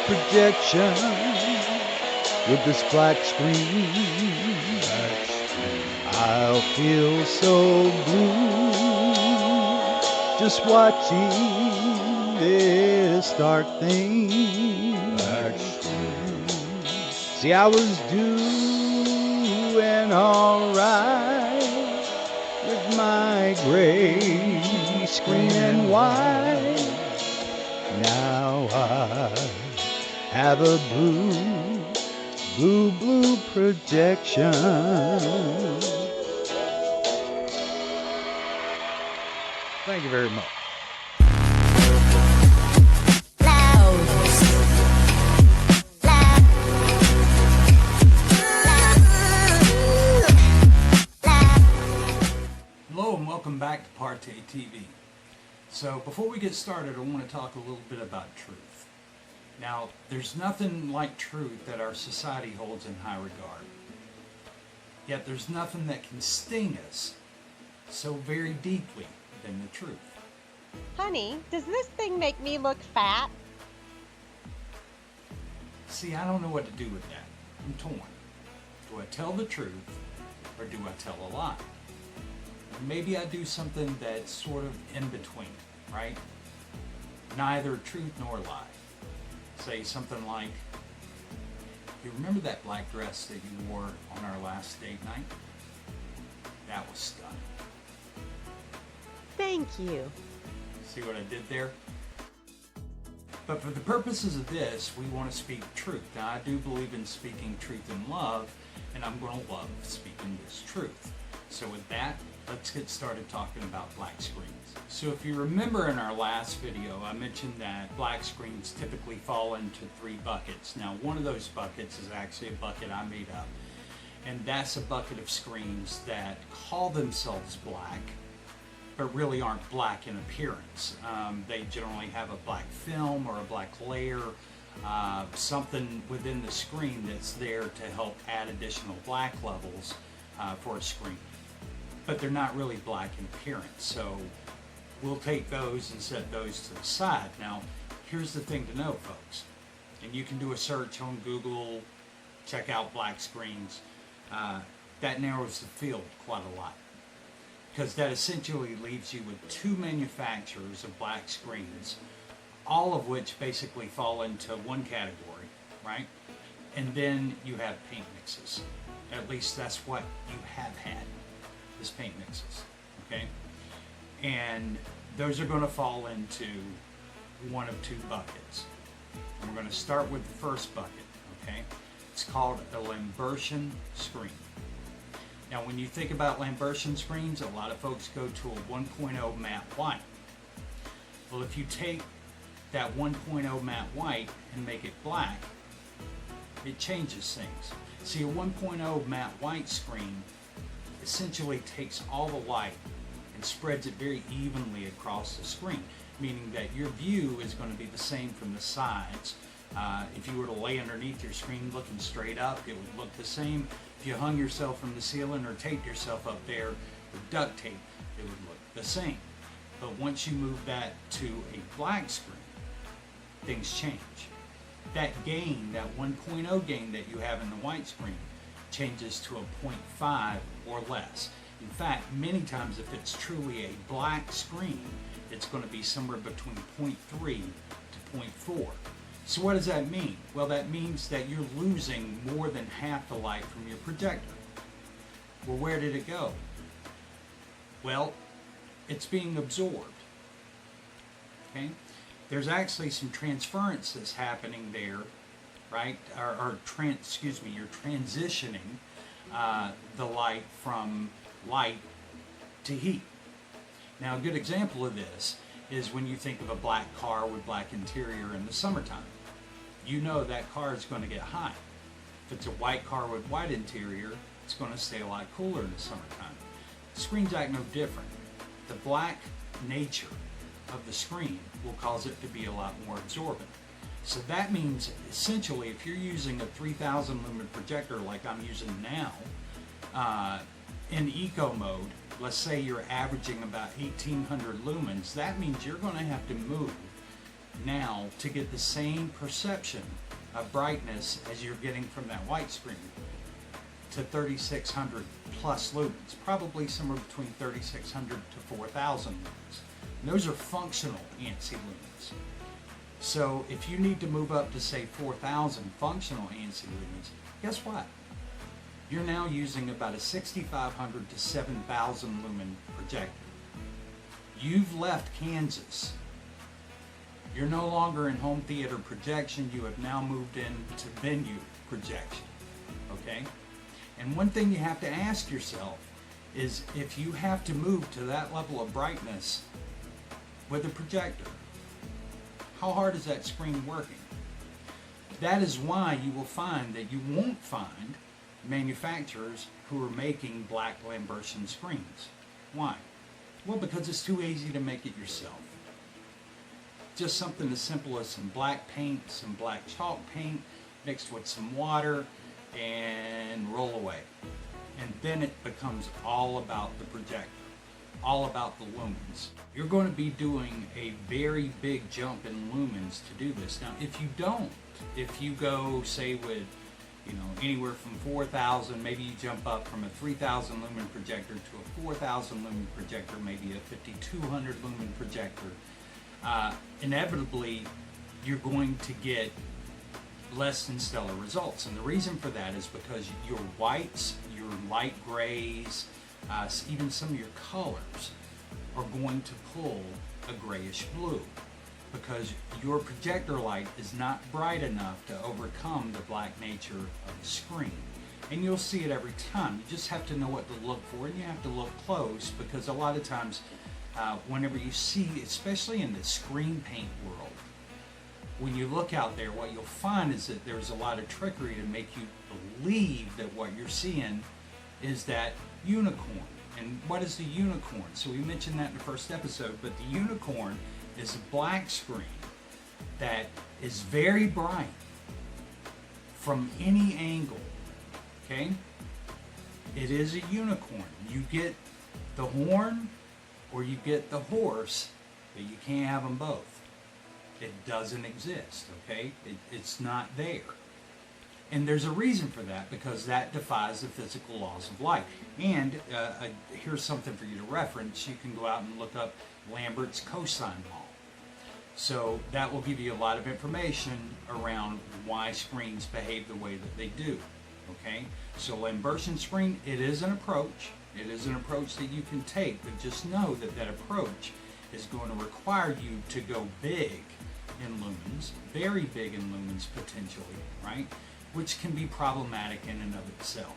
projection with this black screen. I'll feel so blue just watching this dark thing. See, I was doing alright with my gray screen and white. Now I have a blue projection. Thank you very much. Hello and welcome back to PARTAY TV. So before we get started, I want to talk a little bit about truth. Now, there's nothing like truth that our society holds in high regard. Yet there's nothing that can sting us so very deeply than the truth. Honey, does this thing make me look fat? See, I don't know what to do with that. I'm torn. Do I tell the truth or do I tell a lie? Maybe I do something that's sort of in between, right? Neither truth nor lie. Say something like, you remember that black dress that you wore on our last date night? That was stunning. Thank you. See what I did there? But for the purposes of this, we want to speak truth. Now, I do believe in speaking truth in love, and I'm going to love speaking this truth. So with that, let's get started talking about black screens. So if you remember in our last video, I mentioned that black screens typically fall into 3 buckets. Now, one of those buckets is actually a bucket I made up. And that's a bucket of screens that call themselves black, but really aren't black in appearance. They generally have a black film or a black layer, something within the screen that's there to help add additional black levels for a screen. But they're not really black in appearance. So we'll take those and set those to the side. Now, here's the thing to know, folks. And you can do a search on Google, check out black screens. That narrows the field quite a lot, because that essentially leaves you with 2 manufacturers of black screens, all of which basically fall into one category, right? And then you have paint mixes. At least that's what you have had. Is paint mixes, okay? And those are going to fall into one of 2 buckets. And we're going to start with the first bucket, okay? It's called a Lambortion Screen. Now, when you think about Lambortion screens, a lot of folks go to a 1.0 matte white. Well, if you take that 1.0 matte white and make it black, it changes things. See, a 1.0 matte white screen essentially takes all the light and spreads it very evenly across the screen, meaning that your view is going to be the same from the sides. If you were to lay underneath your screen looking straight up, it would look the same. If you hung yourself from the ceiling or taped yourself up there with duct tape, it would look the same. But once you move that to a black screen, things change. That gain, that 1.0 gain that you have in the white screen, changes to a 0.5 or less. In fact, many times if it's truly a black screen, it's going to be somewhere between 0.3 to 0.4. So what does that mean? Well, that means that you're losing more than half the light from your projector. Well, where did it go? Well, it's being absorbed. Okay? There's actually some transference that's happening there, right? You're transitioning the light from light to heat. Now, a good example of this is when you think of a black car with black interior in the summertime. You know that car is going to get hot. If it's a white car with white interior, it's going to stay a lot cooler in the summertime. Screens act no different. The black nature of the screen will cause it to be a lot more absorbent. So that means essentially if you're using a 3000 lumen projector like I'm using now, in eco mode, let's say you're averaging about 1800 lumens, that means you're going to have to move now to get the same perception of brightness as you're getting from that white screen to 3600 plus lumens, probably somewhere between 3600 to 4000 lumens. And those are functional ANSI lumens. So if you need to move up to say 4000 functional ANSI lumens, guess what? You're now using about a 6500 to 7000 lumen projector. You've left Kansas. You're no longer in home theater projection. You have now moved into venue projection. Okay? And one thing you have to ask yourself is, if you have to move to that level of brightness with a projector, how hard is that screen working? That is why you will find that you won't find manufacturers who are making black Lambortion screens. Why? Well, because it's too easy to make it yourself. Just something as simple as some black paint, some black chalk paint, mixed with some water, and roll away. And then it becomes all about the projector, all about the lumens. You're going to be doing a very big jump in lumens to do this. Now, if you don't, if you go, say, with anywhere from 4,000, maybe you jump up from a 3,000 lumen projector to a 4,000 lumen projector, maybe a 5,200 lumen projector, inevitably you're going to get less than stellar results. And the reason for that is because your whites, your light grays, even some of your colors are going to pull a grayish blue, because your projector light is not bright enough to overcome the black nature of the screen. And you'll see it every time. You just have to know what to look for, and you have to look close, because a lot of times whenever you see, especially in the screen paint world, when you look out there, what you'll find is that there's a lot of trickery to make you believe that what you're seeing is that unicorn. And what is the unicorn? So we mentioned that in the first episode, but the unicorn is a black screen that is very bright from any angle. Okay? It is a unicorn. You get the horn or you get the horse, but you can't have them both. It doesn't exist, okay? It's not there. And there's a reason for that, because that defies the physical laws of light. And here's something for you to reference. You can go out and look up Lambert's cosine law. So that will give you a lot of information around why screens behave the way that they do, okay? So Lambertion screen, it is an approach. It is an approach that you can take, but just know that that approach is going to require you to go big in lumens, very big in lumens potentially, right? Which can be problematic in and of itself.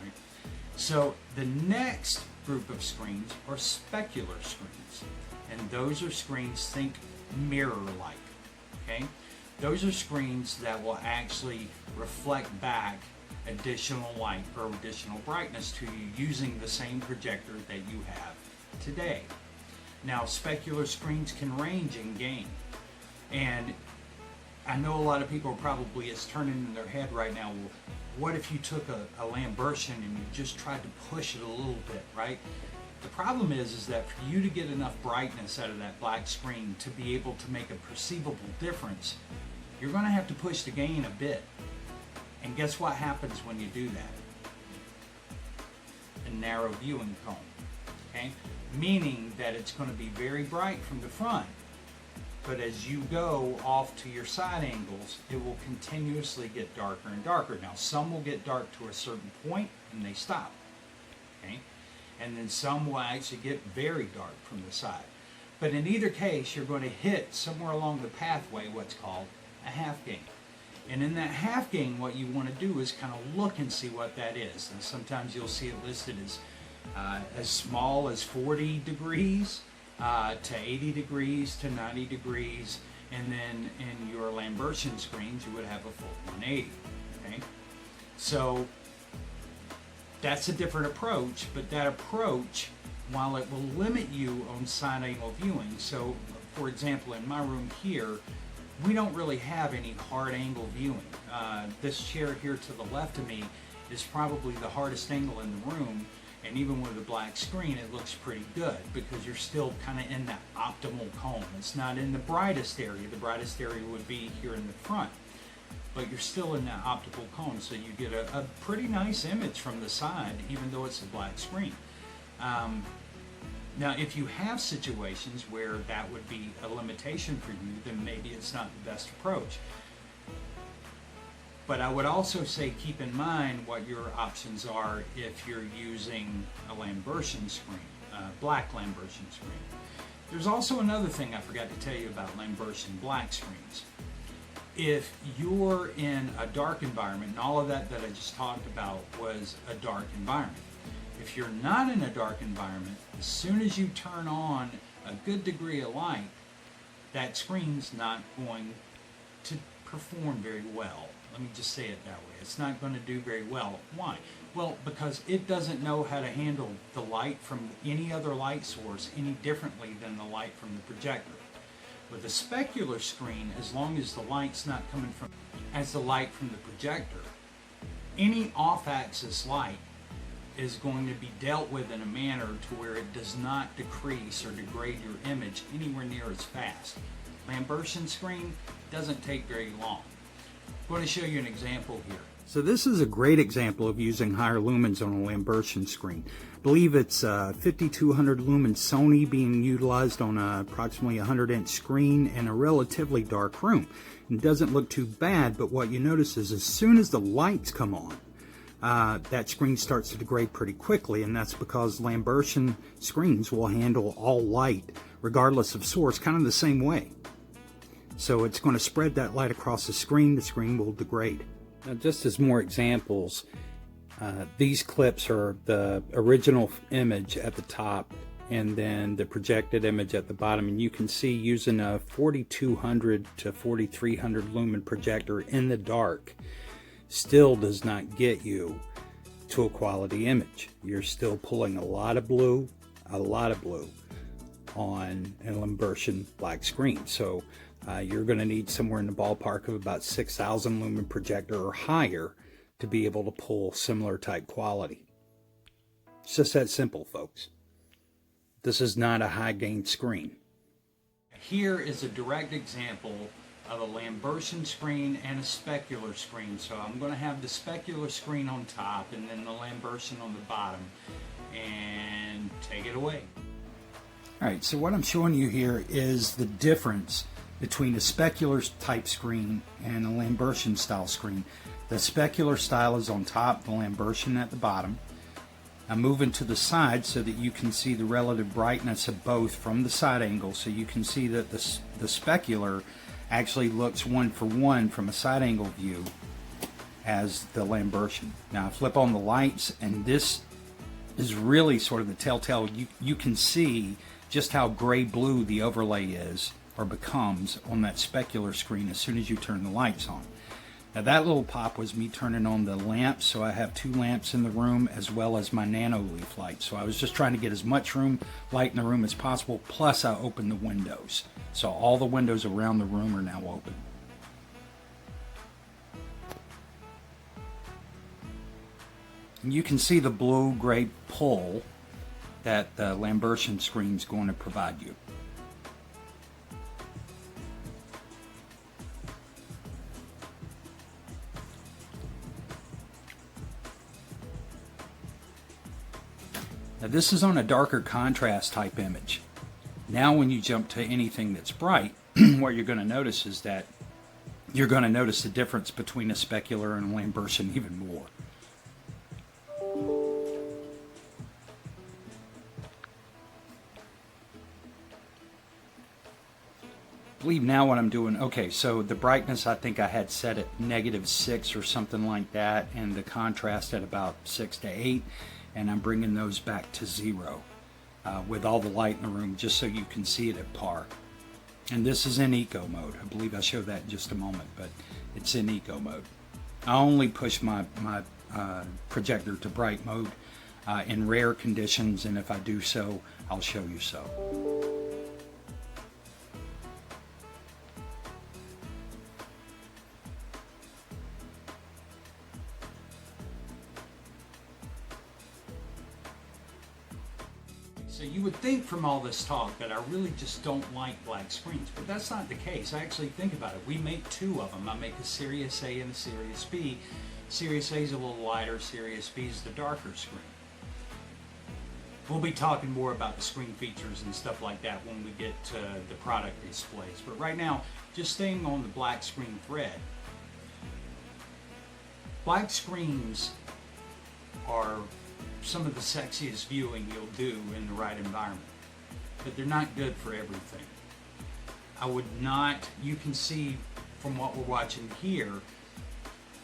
Right? So the next group of screens are specular screens, and those are screens, think mirror-like. Okay, those are screens that will actually reflect back additional light or additional brightness to you using the same projector that you have today. Now, specular screens can range in gain, and I know a lot of people are probably, it's turning in their head right now, well, what if you took a Lambertion and you just tried to push it a little bit, right? The problem is that for you to get enough brightness out of that black screen to be able to make a perceivable difference, you're going to have to push the gain a bit. And guess what happens when you do that? A narrow viewing cone, okay? Meaning that it's going to be very bright from the front, but as you go off to your side angles, it will continuously get darker and darker. Now, some will get dark to a certain point and they stop, okay? And then some will actually get very dark from the side. But in either case, you're going to hit somewhere along the pathway what's called a half gain. And in that half gain, what you want to do is kind of look and see what that is. And sometimes you'll see it listed as small as 40 degrees to 80 degrees to 90 degrees. And then in your Lambertion screens, you would have a full 180. Okay? So that's a different approach, but that approach, while it will limit you on side angle viewing, so for example, in my room here, we don't really have any hard angle viewing. This chair here to the left of me is probably the hardest angle in the room, And even with a black screen, it looks pretty good because you're still kind of in that optimal cone. It's not in the brightest area. The brightest area would be here in the front, but you're still in that optical cone, so you get a pretty nice image from the side, even though it's a black screen. Now, if you have situations where that would be a limitation for you, then maybe it's not the best approach. But I would also say keep in mind what your options are if you're using a Lambortion screen, black Lambortion screen. There's also another thing I forgot to tell you about Lambortion black screens. If you're in a dark environment, and all of that I just talked about was a dark environment. If you're not in a dark environment, as soon as you turn on a good degree of light, that screen's not going to perform very well. Let me just say it that way. It's not going to do very well. Why? Well, because it doesn't know how to handle the light from any other light source any differently than the light from the projector. With a specular screen, as long as the light's not coming from as the light from the projector, any off-axis light is going to be dealt with in a manner to where it does not decrease or degrade your image anywhere near as fast. Lambortion screen doesn't take very long. I'm going to show you an example here. So this is a great example of using higher lumens on a Lambortion screen. I believe it's 5200 lumen Sony being utilized on approximately 100-inch screen in a relatively dark room. It doesn't look too bad, but what you notice is as soon as the lights come on, that screen starts to degrade pretty quickly, and that's because Lambortion screens will handle all light regardless of source kind of the same way. So it's going to spread that light across the screen will degrade. Now, just as more examples, these clips are the original image at the top and then the projected image at the bottom, and you can see using a 4200 to 4300 lumen projector in the dark still does not get you to a quality image. You're still pulling a lot of blue on a Lambortion black screen. So you're going to need somewhere in the ballpark of about 6,000 lumen projector or higher to be able to pull similar type quality. It's just that simple, folks. This is not a high gain screen. Here is a direct example of a Lambortion screen and a specular screen. So I'm going to have the specular screen on top and then the Lambortion on the bottom, and take it away. Alright, so what I'm showing you here is the difference between a specular type screen and a Lambortion style screen. The specular style is on top, the Lambortion at the bottom. I'm moving to the side so that you can see the relative brightness of both from the side angle, so you can see that the specular actually looks one for one from a side angle view as the Lambortion. Now I flip on the lights, and this is really sort of the telltale. You can see just how gray-blue the overlay is or becomes on that specular screen as soon as you turn the lights on. Now that little pop was me turning on the lamps, so I have 2 lamps in the room as well as my nano leaf light. So I was just trying to get as much light in the room as possible, plus I opened the windows. So all the windows around the room are now open. And you can see the blue-gray pull that the Lambortion screen is going to provide you. Now this is on a darker contrast type image. Now when you jump to anything that's bright, what you're going to notice is that you're going to notice the difference between a specular and a Lambortion even more. I believe now what I'm doing, okay, so the brightness I think I had set at -6 or something like that, and the contrast at about 6 to 8, and I'm bringing those back to 0 with all the light in the room, just so you can see it at par. And this is in eco mode. I believe I'll show that in just a moment, but it's in eco mode. I only push my projector to bright mode in rare conditions, and if I do so, I'll show you so. So you would think from all this talk that I really just don't like black screens, but that's not the case. I actually think about it. We make two of them. I make a Series A and a Series B. Series A is a little lighter, Series B is the darker screen. We'll be talking more about the screen features and stuff like that when we get to the product displays. But right now, just staying on the black screen thread. Black screens are some of the sexiest viewing you'll do in the right environment, but they're not good for everything. I would not, you can see from what we're watching here,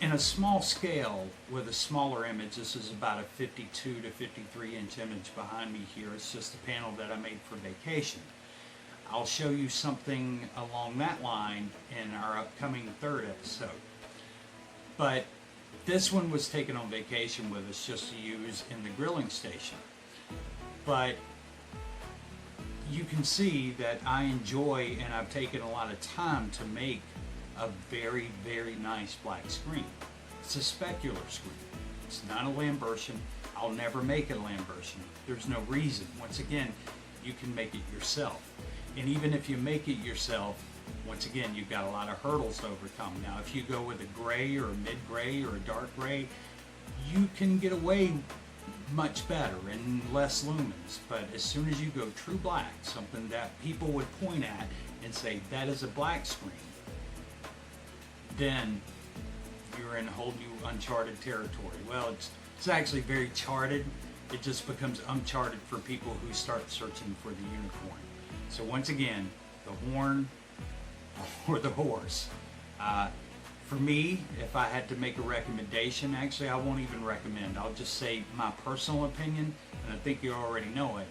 in a small scale with a smaller image, this is about a 52 to 53 inch image behind me here. It's just a panel that I made for vacation. I'll show you something along that line in our upcoming third episode. But this one was taken on vacation with us just to use in the grilling station. But you can see that I enjoy, and I've taken a lot of time to make a very, very nice black screen. It's a specular screen. It's not a Lambortion. I'll never make a Lambortion. There's no reason. Once again, you can make it yourself. And even if you make it yourself, once again, you've got a lot of hurdles to overcome. Now, if you go with a gray or a mid-gray or a dark gray, you can get away much better and less lumens. But as soon as you go true black, something that people would point at and say, that is a black screen, then you're in a whole new uncharted territory. Well, it's actually very charted. It just becomes uncharted for people who start searching for the unicorn. So once again, the horn or the horse. For me, if I had to make a recommendation, actually I won't even recommend. I'll just say my personal opinion, and I think you already know it,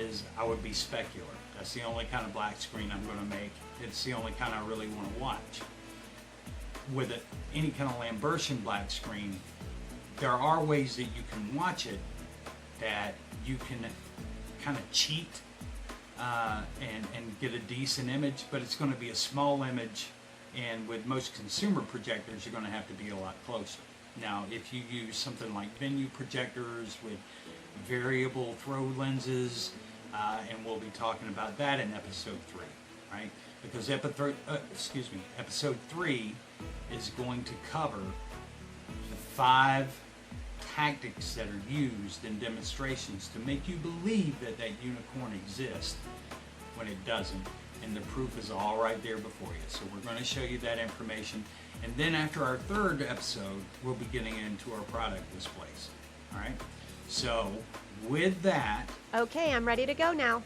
is I would be specular. That's the only kind of black screen I'm going to make. It's the only kind I really want to watch. With any kind of Lambortion black screen, there are ways that you can watch it that you can kind of cheat and get a decent image, but it's going to be a small image, and with most consumer projectors you're going to have to be a lot closer. Now if you use something like venue projectors with variable throw lenses, and we'll be talking about that in episode 3, right? Because episode 3 is going to cover the 5 tactics that are used in demonstrations to make you believe that that unicorn exists when it doesn't, and the proof is all right there before you. So we're going to show you that information, and then after our third episode we'll be getting into our product displays. All right, so with that, Okay, I'm ready to go now.